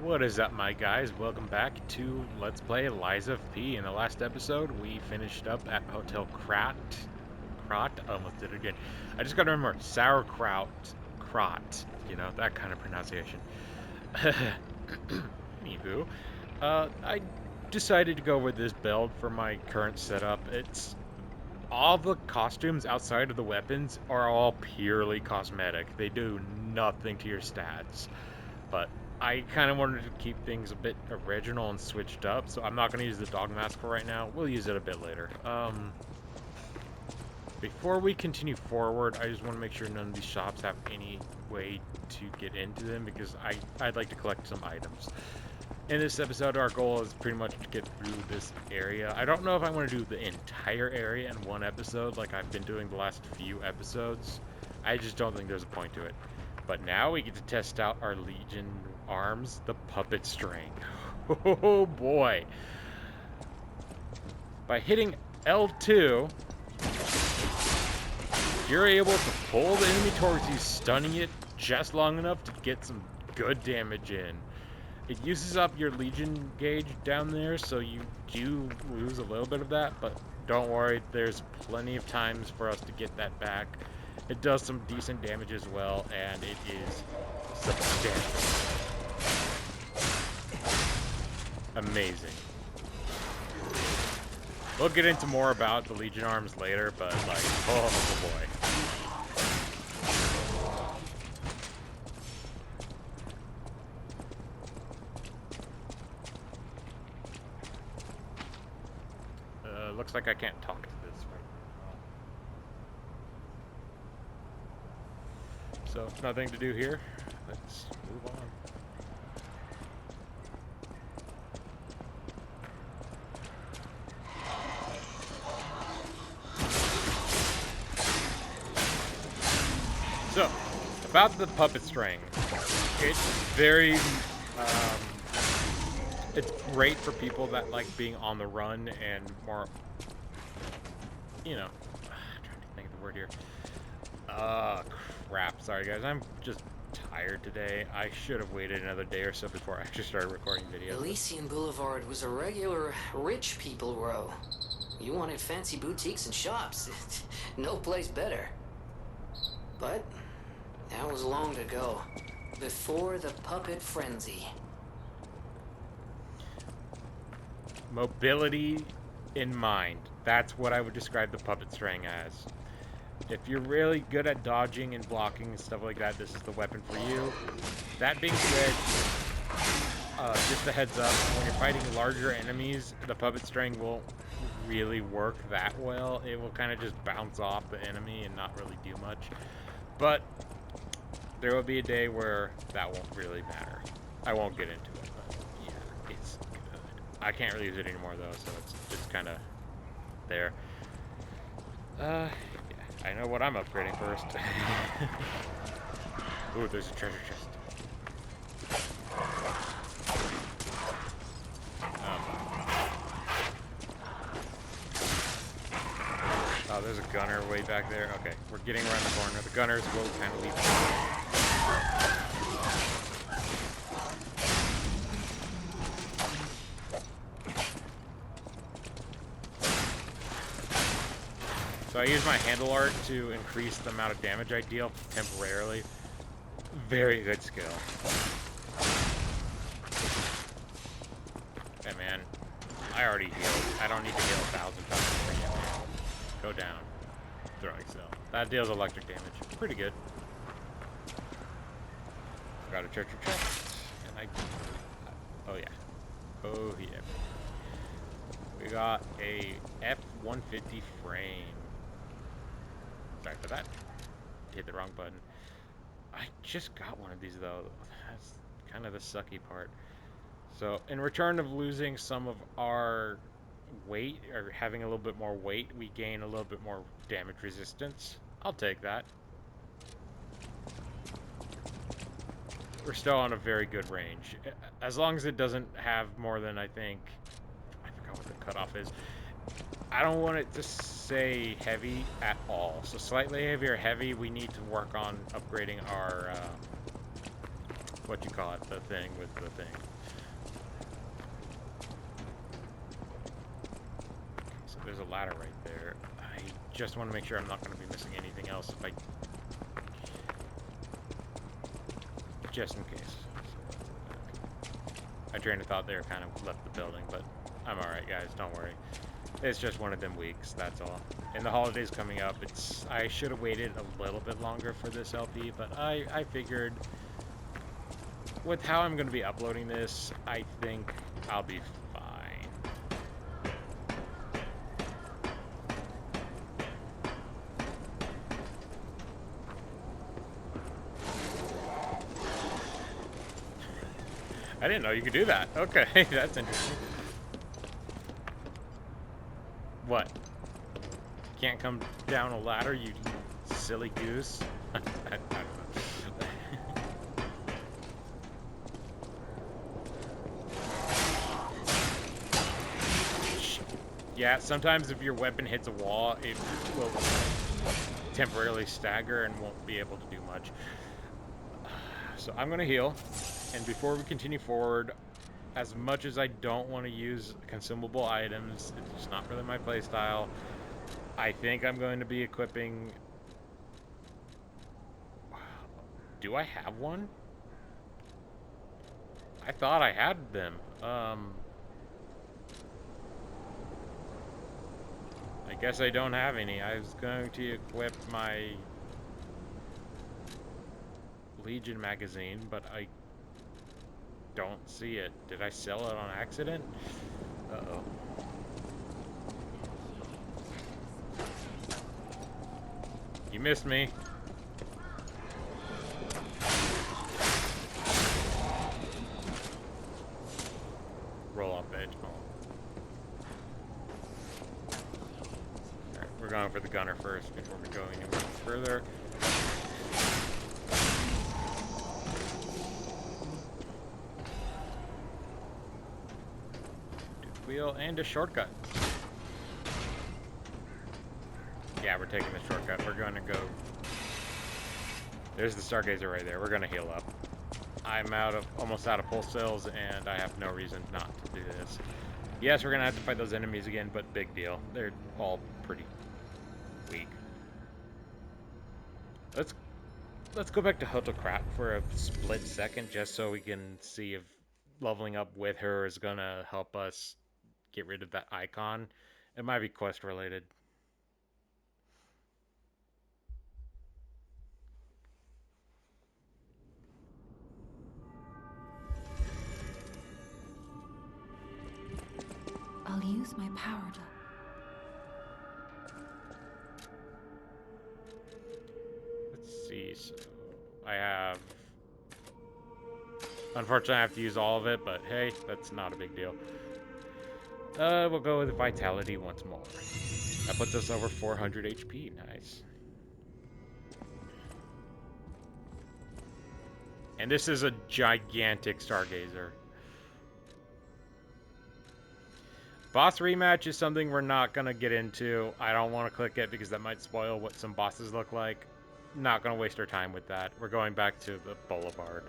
What is up, my guys? Welcome back to Let's Play Lies of P. In the last episode, we finished up at Hotel Krat. Almost did it again. I just gotta remember, sauerkraut, Krat. You know, that kind of pronunciation. Anywho, I decided to go with this build for my current setup. It's all the costumes outside of the weapons are all purely cosmetic. They do nothing to your stats. But I kind of wanted to keep things a bit original and switched up, so I'm not going to use the dog mask for right now. We'll use it a bit later. Before we continue forward, I just want to make sure none of these shops have any way to get into them, because I'd like to collect some items. In this episode, our goal is pretty much to get through this area. I don't know if I want to do the entire area in one episode like I've been doing the last few episodes. I just don't think there's a point to it. But now we get to test out our Legion arms, the puppet string. Oh boy. By hitting L2, you're able to pull the enemy towards you, stunning it just long enough to get some good damage in. It uses up your Legion gauge down there, so you do lose a little bit of that, but don't worry, there's plenty of times for us to get that back. It does some decent damage as well, and it is substantial. Amazing. We'll get into more about the Legion arms later, but like, oh boy. Looks like I can't talk to this right now. So, nothing to do here. Let's move on. So, about the puppet string. It's very, it's great for people that like being on the run and more, you know, I'm trying to think of the word here. Crap. Sorry, guys. I'm just tired today. I should have waited another day or so before I actually started recording videos. Elysion Boulevard was a regular rich people row. You wanted fancy boutiques and shops. No place better. But that was long ago. Before the puppet frenzy. Mobility in mind. That's what I would describe the puppet string as. If you're really good at dodging and blocking and stuff like that, this is the weapon for you. That being said, just a heads up, when you're fighting larger enemies, the puppet string won't really work that well. It will kind of just bounce off the enemy and not really do much. But there will be a day where that won't really matter. I won't get into it, but yeah, it's good. I can't really use it anymore though, so it's just kind of there. Yeah, I know what I'm upgrading first. Ooh, there's a treasure chest. Oh, there's a gunner way back there. Okay, we're getting around the corner. The gunners will kind of leave. So I use my handle art to increase the amount of damage I deal temporarily. Very good skill. Hey man, I already healed. I don't need to heal 1,000 times for you, man. Go down. Throwing cell. That deals electric damage. Pretty good. Got a treasure chest. And oh yeah. Oh yeah. We got a F-150 frame. Sorry for that. Hit the wrong button. I just got one of these though. That's kind of the sucky part. So in return of losing some of our weight, or having a little bit more weight, we gain a little bit more damage resistance. I'll take that. We're still on a very good range. As long as it doesn't have more than, I think, I forgot what the cutoff is. I don't want it to say heavy at all. So slightly heavy or heavy, we need to work on upgrading our, what you call it, the thing with the thing. ladder right there. I just want to make sure I'm not going to be missing anything else if I... Just in case. I trained of thought they were kind of left the building, but I'm alright, guys. Don't worry. It's just one of them weeks, that's all. And the holidays coming up, I should have waited a little bit longer for this LP, but I figured with how I'm going to be uploading this, I think I'll be fine. I didn't know you could do that. Okay, that's interesting. What? Can't come down a ladder, you silly goose? I don't know. Yeah, sometimes if your weapon hits a wall, it will temporarily stagger and won't be able to do much. So I'm gonna heal, and before we continue forward, as much as I don't want to use consumable items, it's just not really my playstyle, I think I'm going to be equipping... Do I have one? I thought I had them. I guess I don't have any. I was going to equip my Elysion magazine, but I don't see it. Did I sell it on accident? Uh-oh. You missed me. Roll off the edge. Oh. Alright, we're going for the gunner first before we go anywhere further. Wheel and a shortcut. Yeah, we're taking the shortcut. We're going to go... There's the Stargazer right there. We're going to heal up. I'm almost out of pulse cells, and I have no reason not to do this. Yes, we're going to have to fight those enemies again, but big deal. They're all pretty weak. Let's go back to Hotocrat for a split second, just so we can see if leveling up with her is going to help us get rid of that icon. It might be quest related. I'll use my power to... Let's see, so I have... Unfortunately, I have to use all of it, but hey, that's not a big deal. We'll go with Vitality once more. That puts us over 400 HP, nice. And this is a gigantic Stargazer. Boss rematch is something we're not going to get into. I don't want to click it because that might spoil what some bosses look like. Not going to waste our time with that. We're going back to the Boulevard.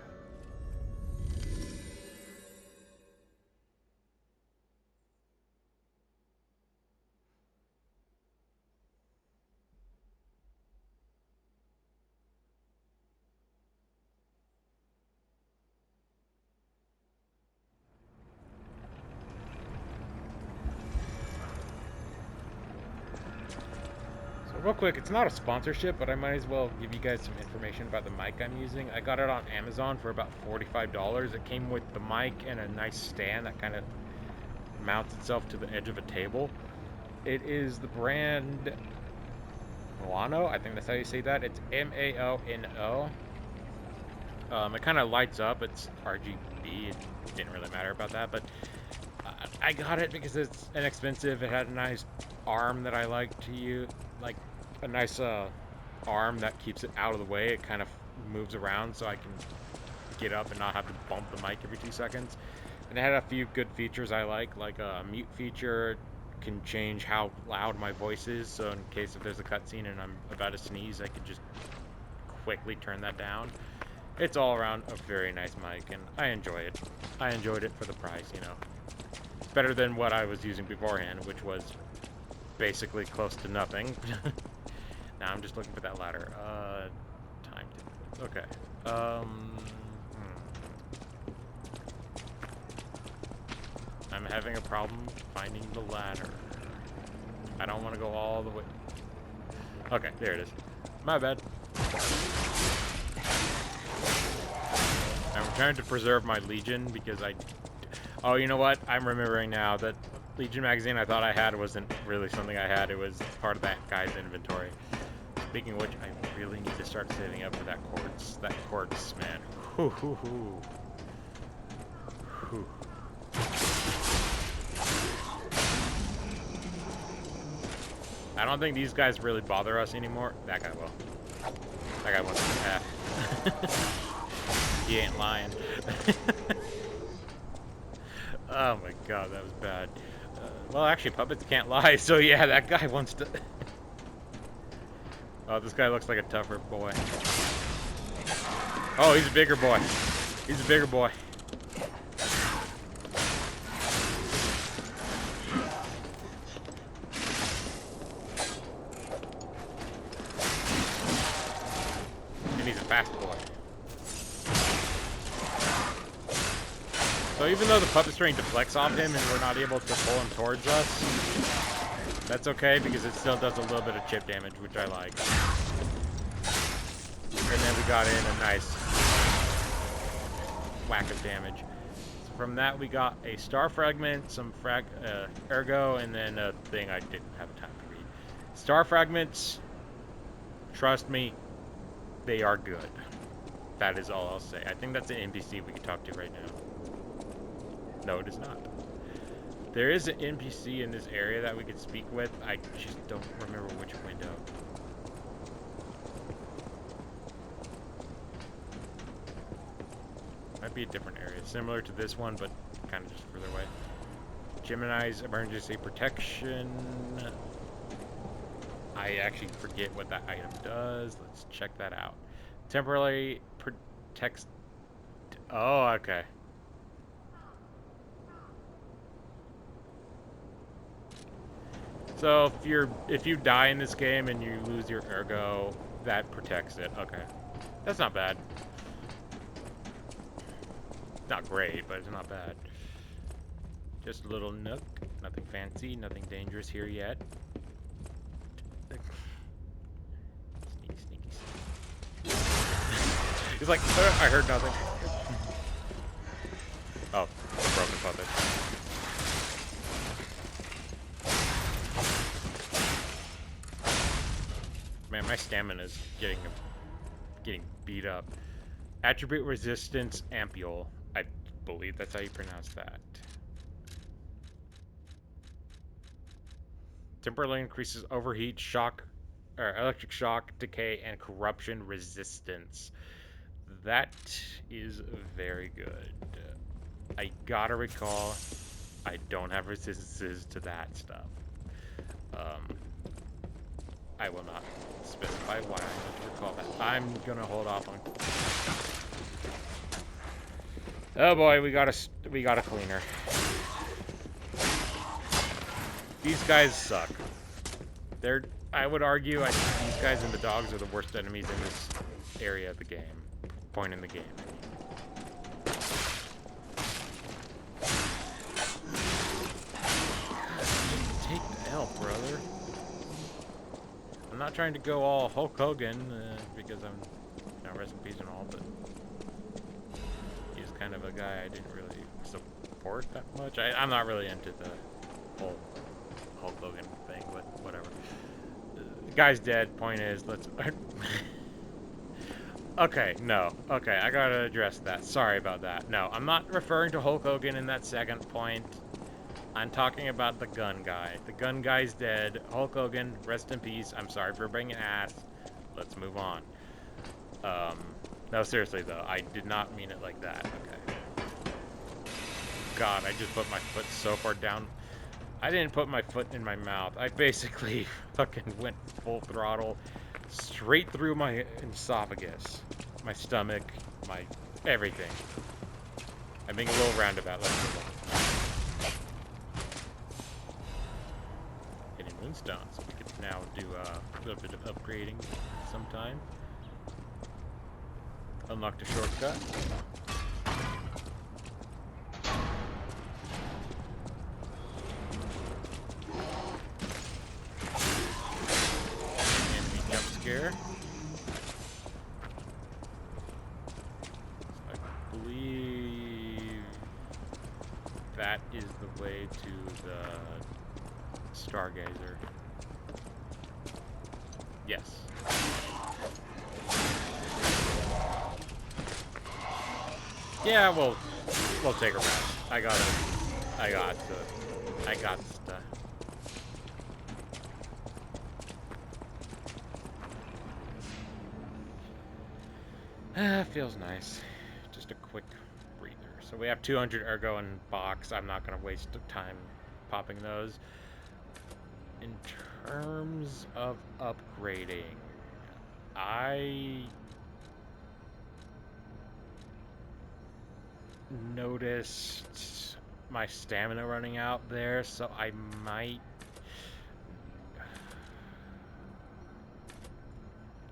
Real quick, it's not a sponsorship, but I might as well give you guys some information about the mic I'm using. I got it on Amazon for about $45. It came with the mic and a nice stand that kind of mounts itself to the edge of a table. It is the brand Moano. I think that's how you say that. It's M-A-O-N-O. It kind of lights up. It's RGB. It didn't really matter about that, but I got it because it's inexpensive. It had a nice arm that I like to use, like a nice arm that keeps it out of the way. It kind of moves around so I can get up and not have to bump the mic every 2 seconds. And it had a few good features I like a mute feature. Can change how loud my voice is, so in case if there's a cutscene and I'm about to sneeze, I could just quickly turn that down. It's all around a very nice mic, and I enjoy it. I enjoyed it for the price, you know. It's better than what I was using beforehand, which was basically close to nothing. Now I'm just looking for that ladder. Time to... Okay. I'm having a problem finding the ladder. I don't want to go all the way... Okay, there it is. My bad. I'm trying to preserve my Legion because I... Oh, you know what? I'm remembering now that Legion magazine I thought I had wasn't really something I had. It was part of that guy's inventory. Speaking of which, I really need to start saving up for that quartz. That quartz, man. Whew, whew, whew. Whew. I don't think these guys really bother us anymore. That guy will. That guy wants to half. He ain't lying. Oh my god, that was bad. Well, actually, puppets can't lie, so yeah, that guy wants to... Oh, this guy looks like a tougher boy. Oh, he's a bigger boy. He's a bigger boy. And he's a fast boy. So even though the puppet string deflects off him and we're not able to pull him towards us, that's okay because it still does a little bit of chip damage, which I like. And then we got in a nice whack of damage. So from that we got a star fragment, some ergo, and then a thing I didn't have time to read. Star fragments, trust me, they are good. That is all I'll say. I think that's an NPC we can talk to right now. No, it is not. There is an NPC in this area that we could speak with. I just don't remember which window. Might be a different area. Similar to this one, but kind of just further away. Gemini's emergency protection. I actually forget what that item does. Let's check that out. Temporarily protects... Oh, okay. So if you die in this game and you lose your ergo, that protects it. Okay. That's not bad. Not great, but it's not bad. Just a little nook. Nothing fancy, nothing dangerous here yet. Sneaky, sneaky, sneaky. He's like, I heard nothing. Oh, broken puppet. Man, my stamina is getting beat up. Attribute resistance ampule. I believe that's how you pronounce that. Temporarily increases overheat, shock, or electric shock, decay, and corruption resistance. That is very good. I gotta recall, I don't have resistances to that stuff. I will not specify why I need to recall that. I'm gonna hold off on. Oh boy, we got a cleaner. These guys suck. I would argue, I think these guys and the dogs are the worst enemies in this area of the game. Point in the game. Take the L, brother. I'm not trying to go all Hulk Hogan because I'm, rest in peace and all, but he's kind of a guy I didn't really support that much. I'm not really into the whole Hulk Hogan thing, but whatever. The guy's dead. Point is, let's. Okay, no. Okay, I gotta address that. Sorry about that. No, I'm not referring to Hulk Hogan in that second point. I'm talking about the gun guy. The gun guy's dead. Hulk Hogan, rest in peace. I'm sorry for bringing ass. Let's move on. No, seriously though, I did not mean it like that. Okay. God, I just put my foot so far down. I didn't put my foot in my mouth. I basically fucking went full throttle straight through my esophagus, my stomach, my everything. I'm being a little roundabout. Let's move on. Hidden room? moonstone, so we can now do a little bit of upgrading sometime. Unlocked a shortcut. Enemy jump scare. So I believe that is the way to the Stargazer. Yes. Yeah, we'll take a rest. I got stuff. Feels nice. Just a quick breather. So we have 200 ergo in box. I'm not gonna waste time popping those. In terms of upgrading, I noticed my stamina running out there, so I might...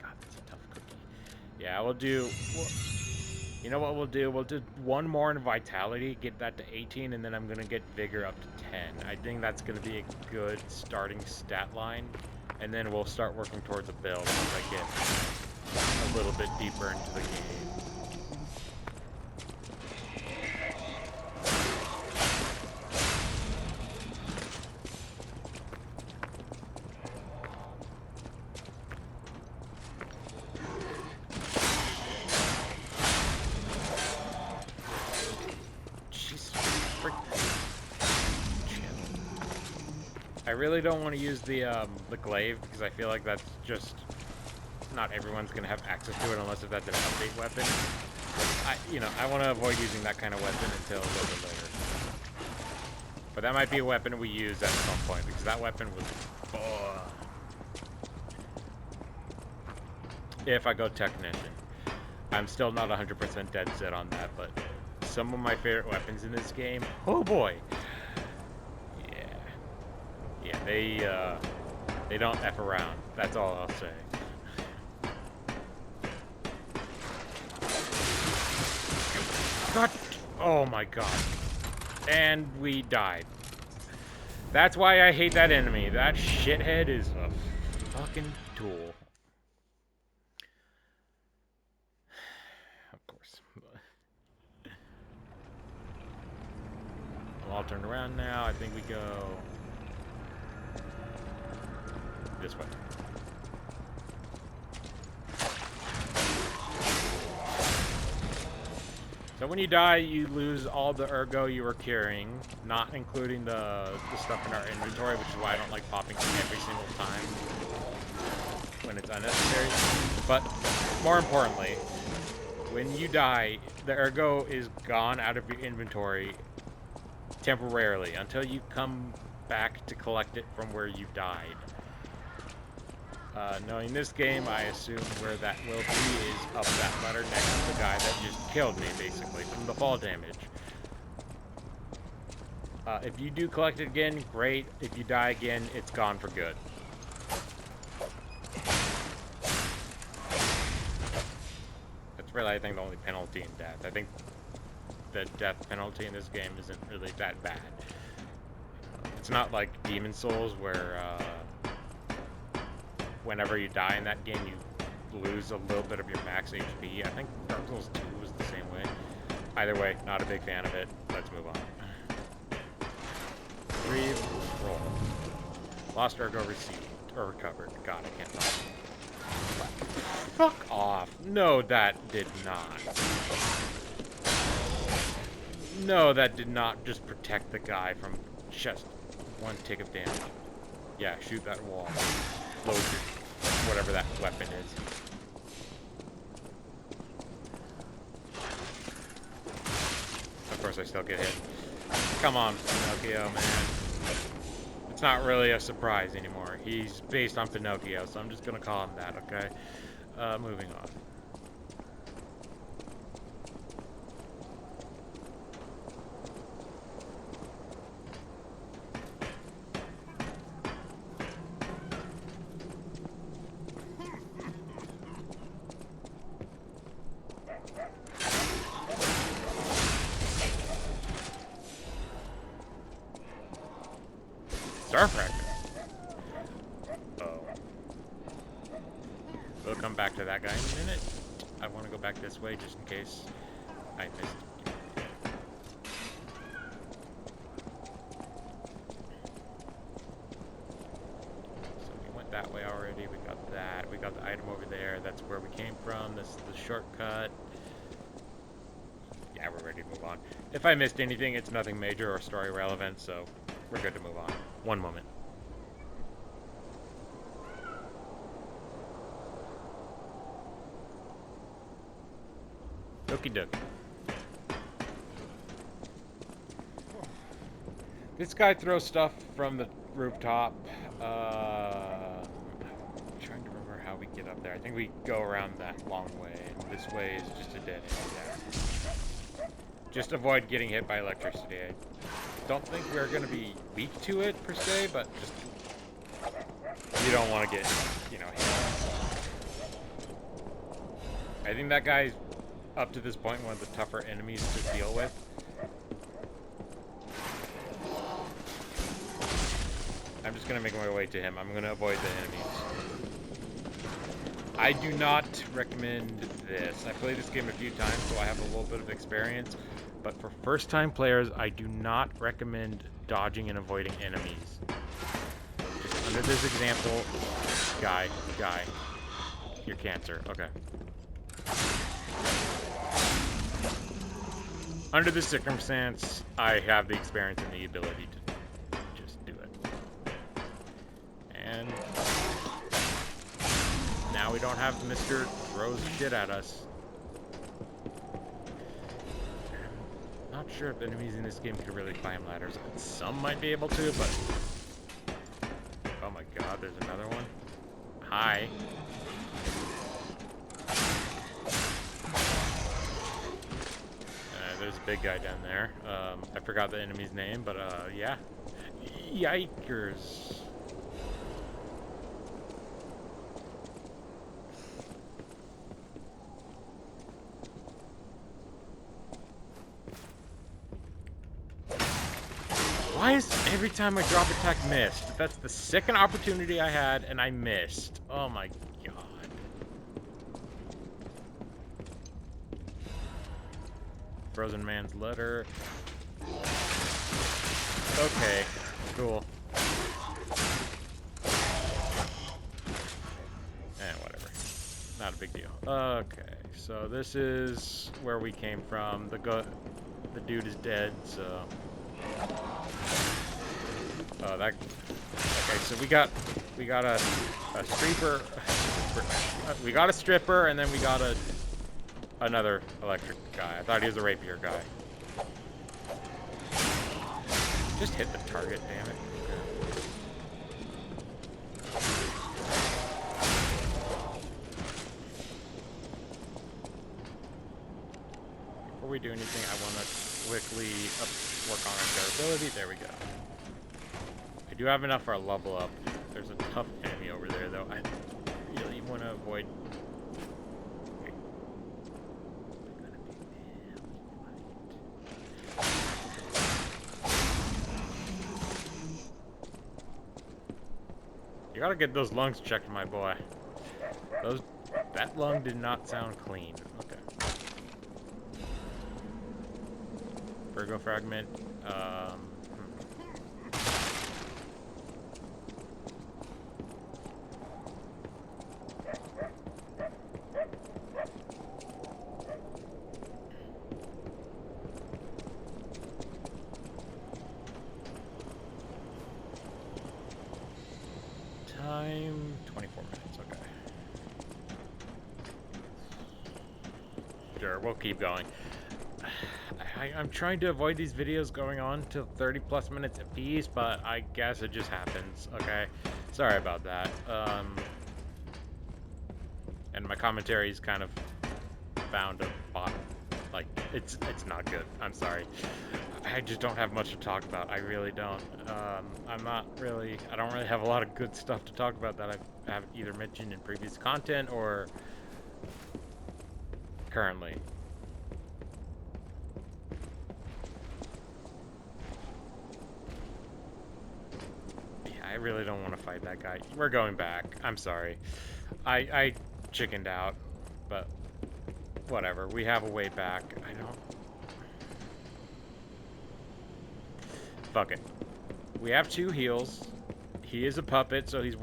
God, that's a tough cookie. Yeah, we'll do... you know what we'll do? We'll do one more in Vitality, get that to 18, and then I'm going to get Vigor up to 10. I think that's going to be a good starting stat line, and then we'll start working towards a build once I get a little bit deeper into the game. I really don't want to use the glaive because I feel like that's just not everyone's gonna have access to it unless if that's an update weapon. I want to avoid using that kind of weapon until a little bit later. But that might be a weapon we use at some point because that weapon was. If I go technician, I'm still not 100% dead set on that, but some of my favorite weapons in this game. Oh boy. Yeah, they don't F around. That's all I'll say. God, oh my god. And we died. That's why I hate that enemy. That shithead is a fucking tool. Of course. I'm all turned around now. I think we go this way. So when you die, you lose all the ergo you were carrying, not including the stuff in our inventory, which is why I don't like popping every single time when it's unnecessary. But more importantly, when you die, the ergo is gone out of your inventory temporarily until you come back to collect it from where you died. Knowing this game, I assume where that will be is up that ladder next to the guy that just killed me, basically, from the fall damage. If you do collect it again, great. If you die again, it's gone for good. That's really, I think, the only penalty in death. I think the death penalty in this game isn't really that bad. It's not like Demon Souls where, whenever you die in that game, you lose a little bit of your max HP. I think Dark Souls 2 was the same way. Either way, not a big fan of it. Let's move on. Breathe, roll. Lost ergo received, or recovered. God, I can't talk. Fuck off. No, that did not. No, that did not just protect the guy from just one tick of damage. Yeah, shoot that wall. Load whatever that weapon is. Of course, I still get hit. Come on, Pinocchio, man. It's not really a surprise anymore. He's based on Pinocchio, so I'm just gonna call him that, okay? Moving on. Star fragments. Oh. We'll come back to that guy in a minute. I want to go back this way just in case I missed. So we went that way already. We got that. We got the item over there. That's where we came from. This is the shortcut. Yeah, we're ready to move on. If I missed anything, it's nothing major or story relevant, so we're good to move on. One moment. Okie dokie. This guy throws stuff from the rooftop. I'm trying to remember how we get up there. I think we go around that long way, and this way is just a dead end. Yeah. Just avoid getting hit by electricity. I don't think we're going to be weak to it, per se, but just... You don't want to get, you know, hit. I think that guy's, up to this point, one of the tougher enemies to deal with. I'm just going to make my way to him. I'm going to avoid the enemies. I do not recommend this. I played this game a few times, so I have a little bit of experience. But for first-time players, I do not recommend dodging and avoiding enemies. Just under this example, guy, you're cancer. Okay. Under this circumstance, I have the experience and the ability to just do it. And now we don't have Mr. throws shit at us. I'm not sure if enemies in this game can really climb ladders. Some might be able to, but... Oh my god, there's another one. Hi. There's a big guy down there. I forgot the enemy's name, but yeah. Yikers. Why is every time I drop attack missed? That's the second opportunity I had and I missed. Oh my god. Frozen Man's letter. Okay, cool. Whatever. Not a big deal. Okay, so this is where we came from. The dude is dead, so... Oh, that... Okay, so we got a stripper... we got a stripper, and then we got another electric guy. I thought he was a rapier guy. Just hit the target, damn it. Okay. Before we do anything, I want to quickly work on our durability. There we go. I do have enough for a level up. There's a tough enemy over there, though. I really want to avoid... You gotta get those lungs checked, my boy. That lung did not sound clean. Okay. Virgo fragment. Time 24 minutes, okay. Sure, we'll keep going. I'm trying to avoid these videos going on till 30 plus minutes apiece, but I guess it just happens, okay? Sorry about that. And my commentary is kind of found a bottom. Like, it's not good. I'm sorry. I just don't have much to talk about. I really don't. I don't really have a lot of good stuff to talk about that I haven't either mentioned in previous content or currently. really don't want to fight that guy. We're going back. I'm sorry. I chickened out, but whatever. We have a way back. I don't... Fuck it. We have 2 heals. He is a puppet, so he's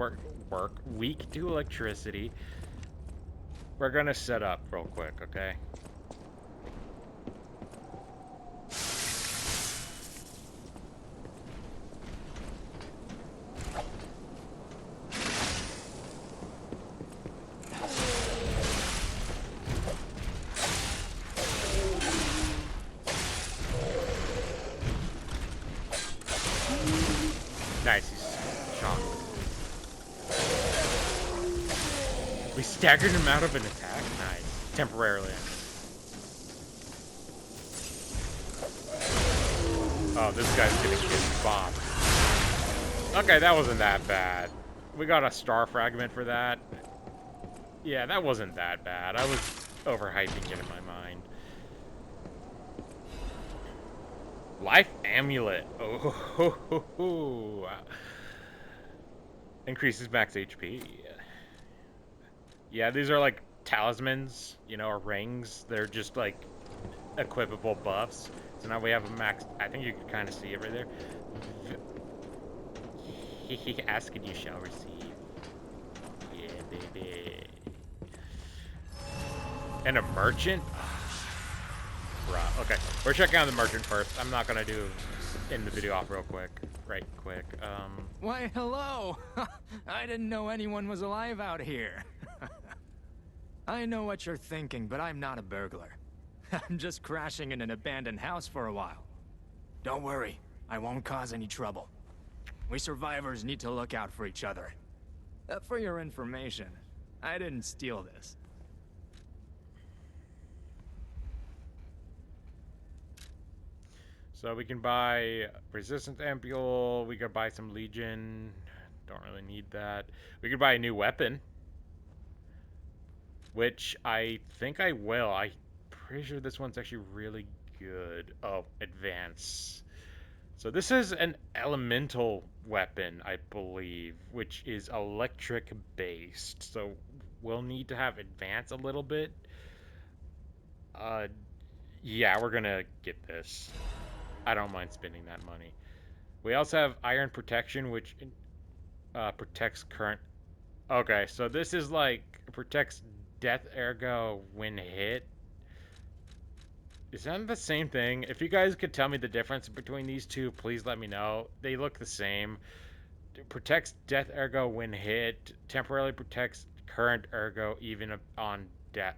weak to electricity. We're gonna set up real quick, okay? Nice, he's shocked. We staggered him out of an attack? Nice. Temporarily. Oh, this guy's gonna get bombed. Okay, that wasn't that bad. We got a star fragment for that. Yeah, that wasn't that bad. I was overhyping it in my mind. Life amulet. Oh, ho, ho, ho. Increases max HP. Yeah, these are like talismans, you know, or rings. They're just like equipable buffs. So now we have a max. I think you can kind of see it right there. Ask and you shall receive. Yeah, baby. And a merchant? Bruh. Okay, we're checking out the merchant first. I'm not gonna do in the video off real quick. Right quick. Why, hello! I didn't know anyone was alive out here. I know what you're thinking, but I'm not a burglar. I'm just crashing in an abandoned house for a while. Don't worry, I won't cause any trouble. We survivors need to look out for each other. For your information, I didn't steal this. So we can buy resistance ampule. We could buy some Legion. Don't really need that. We could buy a new weapon, which I think I will. I'm pretty sure this one's actually really good. Oh, advance. So this is an elemental weapon, I believe, which is electric based. So we'll need to have advance a little bit. Yeah, we're gonna get this. I don't mind spending that money. We also have iron protection, which protects current. Okay, so this is like protects death ergo when hit. Is that the same thing? If you guys could tell me the difference between these two, please let me know. They look the same. It protects death ergo when hit. Temporarily protects current ergo even on death.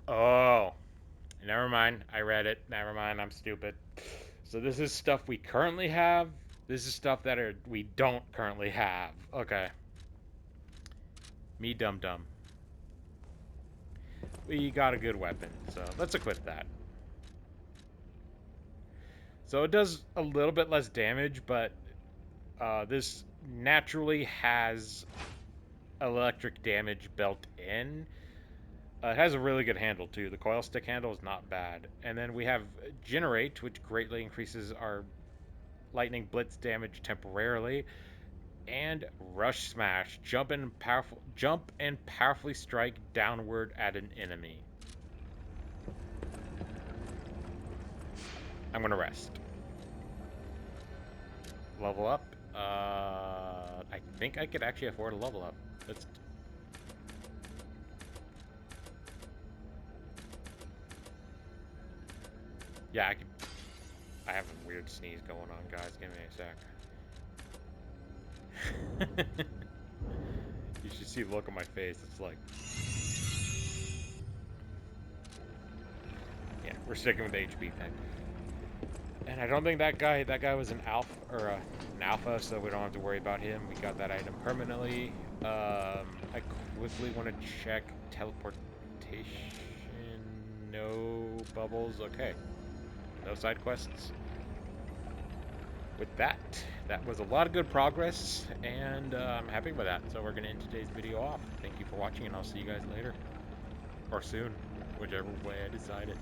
Oh, never mind. I read it. Never mind. I'm stupid. So this is stuff we currently have. This is stuff that we don't currently have. Okay. Me dumb. We got a good weapon, so let's equip that. So it does a little bit less damage, but this naturally has electric damage built in. It has a really good handle too. The coil stick handle is not bad. And then we have Generate, which greatly increases our lightning blitz damage temporarily. And Rush Smash, jump and powerfully strike downward at an enemy. I'm gonna rest. Level up. I think I could actually afford a level up. Let's. Yeah, I could. I have a weird sneeze going on, guys. Give me a sec. You should see the look on my face. It's like. Yeah, we're sticking with the HP thing. And I don't think that guy was an alpha, so we don't have to worry about him. We got that item permanently. I quickly want to check teleportation. No bubbles. Okay. No side quests. With that was a lot of good progress, and I'm happy with that. So we're going to end today's video off. Thank you for watching, and I'll see you guys later. Or soon, whichever way I decide it.